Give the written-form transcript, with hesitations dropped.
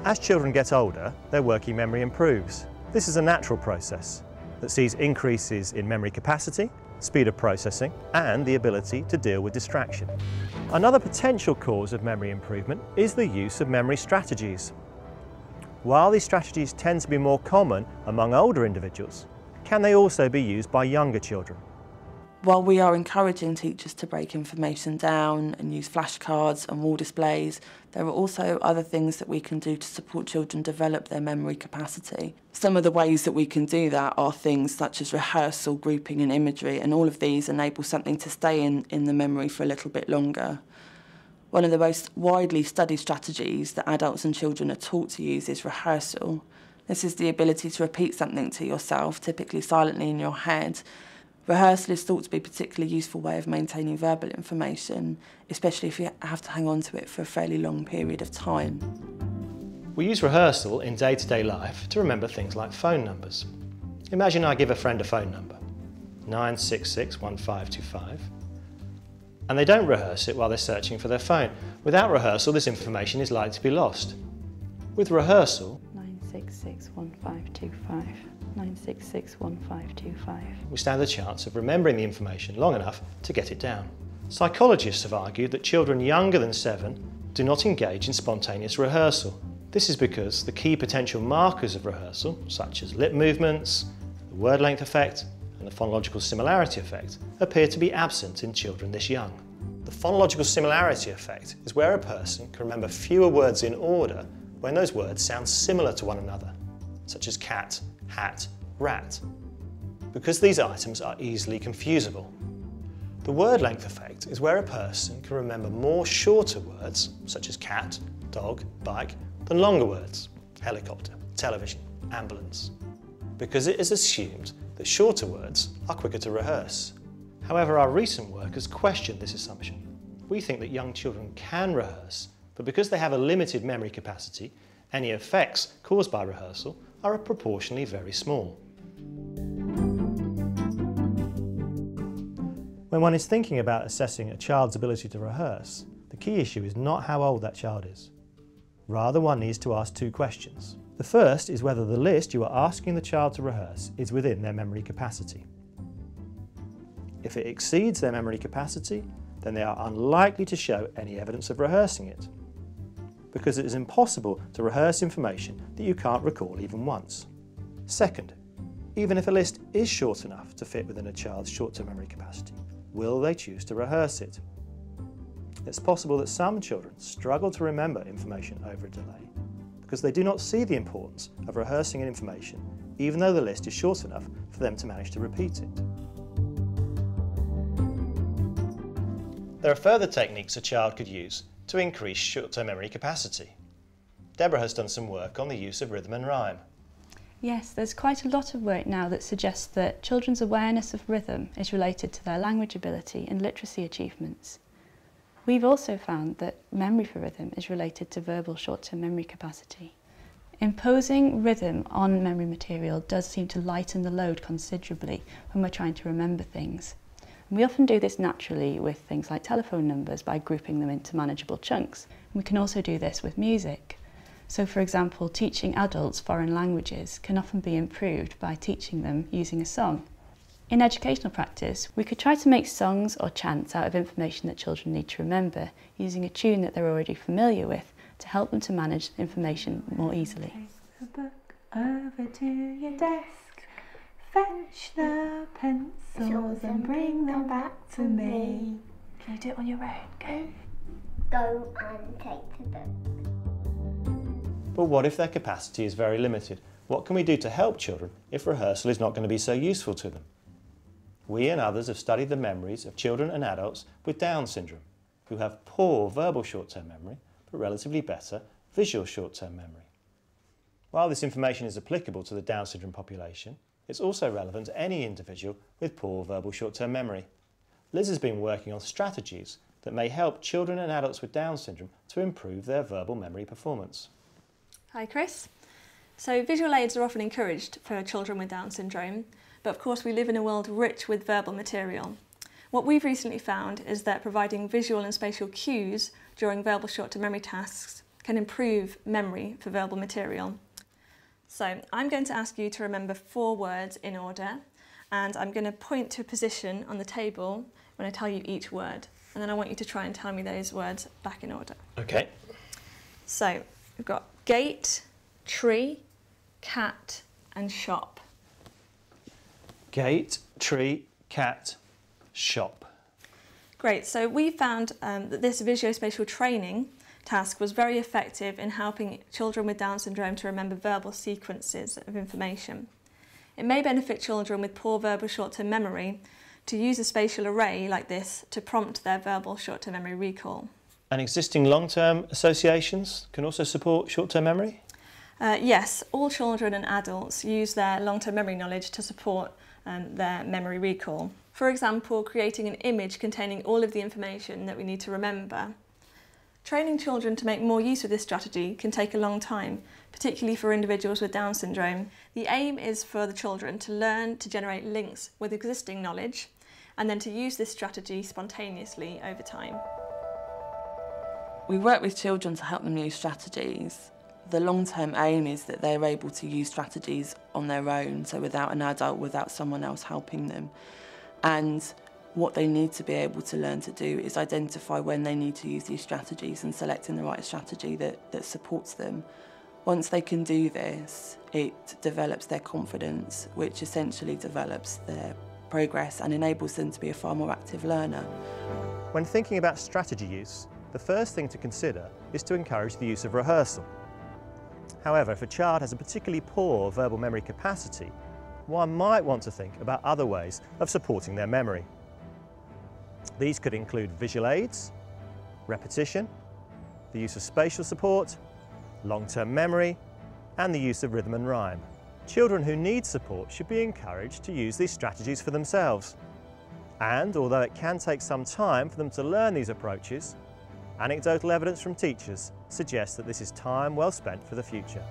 As children get older, their working memory improves. This is a natural process that sees increases in memory capacity, speed of processing, and the ability to deal with distraction. Another potential cause of memory improvement is the use of memory strategies. While these strategies tend to be more common among older individuals, can they also be used by younger children? While we are encouraging teachers to break information down and use flashcards and wall displays, there are also other things that we can do to support children develop their memory capacity. Some of the ways that we can do that are things such as rehearsal, grouping and imagery, and all of these enable something to stay in the memory for a little bit longer. One of the most widely studied strategies that adults and children are taught to use is rehearsal. This is the ability to repeat something to yourself, typically silently in your head. Rehearsal is thought to be a particularly useful way of maintaining verbal information, especially if you have to hang on to it for a fairly long period of time. We use rehearsal in day-to-day life to remember things like phone numbers. Imagine I give a friend a phone number, 9661525, and they don't rehearse it while they're searching for their phone. Without rehearsal, this information is likely to be lost. With rehearsal, 9661525. 9661525. we stand a chance of remembering the information long enough to get it down. Psychologists have argued that children younger than 7 do not engage in spontaneous rehearsal. This is because the key potential markers of rehearsal, such as lip movements, the word length effect, and the phonological similarity effect, appear to be absent in children this young. The phonological similarity effect is where a person can remember fewer words in order when those words sound similar to one another, such as cat, hat, rat, because these items are easily confusable. The word length effect is where a person can remember more shorter words, such as cat, dog, bike, than longer words, helicopter, television, ambulance, because it is assumed that shorter words are quicker to rehearse. However, our recent work has questioned this assumption. We think that young children can rehearse, but because they have a limited memory capacity, any effects caused by rehearsal are proportionally very small. When one is thinking about assessing a child's ability to rehearse, the key issue is not how old that child is. Rather, one needs to ask 2 questions. The first is whether the list you are asking the child to rehearse is within their memory capacity. If it exceeds their memory capacity, then they are unlikely to show any evidence of rehearsing it, because it is impossible to rehearse information that you can't recall even once. Second, even if a list is short enough to fit within a child's short-term memory capacity, will they choose to rehearse it? It's possible that some children struggle to remember information over a delay because they do not see the importance of rehearsing an information even though the list is short enough for them to manage to repeat it. There are further techniques a child could use to increase short-term memory capacity. Deborah has done some work on the use of rhythm and rhyme. Yes, there's quite a lot of work now that suggests that children's awareness of rhythm is related to their language ability and literacy achievements. We've also found that memory for rhythm is related to verbal short-term memory capacity. Imposing rhythm on memory material does seem to lighten the load considerably when we're trying to remember things. And we often do this naturally with things like telephone numbers by grouping them into manageable chunks. And we can also do this with music. So, for example, teaching adults foreign languages can often be improved by teaching them using a song. In educational practice, we could try to make songs or chants out of information that children need to remember, using a tune that they're already familiar with to help them to manage information more easily. Take the book over to your desk, fetch the pencils and bring them back to me. Can you do it on your own? Go. Go and take the book. But what if their capacity is very limited? What can we do to help children if rehearsal is not going to be so useful to them? We and others have studied the memories of children and adults with Down syndrome, who have poor verbal short-term memory, but relatively better visual short-term memory. While this information is applicable to the Down syndrome population, it's also relevant to any individual with poor verbal short-term memory. Liz has been working on strategies that may help children and adults with Down syndrome to improve their verbal memory performance. Hi Chris. So visual aids are often encouraged for children with Down syndrome, but of course we live in a world rich with verbal material. What we've recently found is that providing visual and spatial cues during verbal short-term memory tasks can improve memory for verbal material. So I'm going to ask you to remember 4 words in order, and I'm going to point to a position on the table when I tell you each word, and then I want you to try and tell me those words back in order. Okay. So we've got gate, tree, cat and shop. Gate, tree, cat, shop. Great, so we found that this visuospatial training task was very effective in helping children with Down syndrome to remember verbal sequences of information. It may benefit children with poor verbal short-term memory to use a spatial array like this to prompt their verbal short-term memory recall. And existing long-term associations can also support short-term memory? Yes, all children and adults use their long-term memory knowledge to support their memory recall. For example, creating an image containing all of the information that we need to remember. Training children to make more use of this strategy can take a long time, particularly for individuals with Down syndrome. The aim is for the children to learn to generate links with existing knowledge and then to use this strategy spontaneously over time. We work with children to help them use strategies. The long-term aim is that they're able to use strategies on their own, so without an adult, without someone else helping them. And what they need to be able to learn to do is identify when they need to use these strategies and selecting the right strategy that supports them. Once they can do this, it develops their confidence, which essentially develops their progress and enables them to be a far more active learner. When thinking about strategy use, the first thing to consider is to encourage the use of rehearsal. However, if a child has a particularly poor verbal memory capacity, one might want to think about other ways of supporting their memory. These could include visual aids, repetition, the use of spatial support, long-term memory, and the use of rhythm and rhyme. Children who need support should be encouraged to use these strategies for themselves. And although it can take some time for them to learn these approaches, anecdotal evidence from teachers suggests that this is time well spent for the future.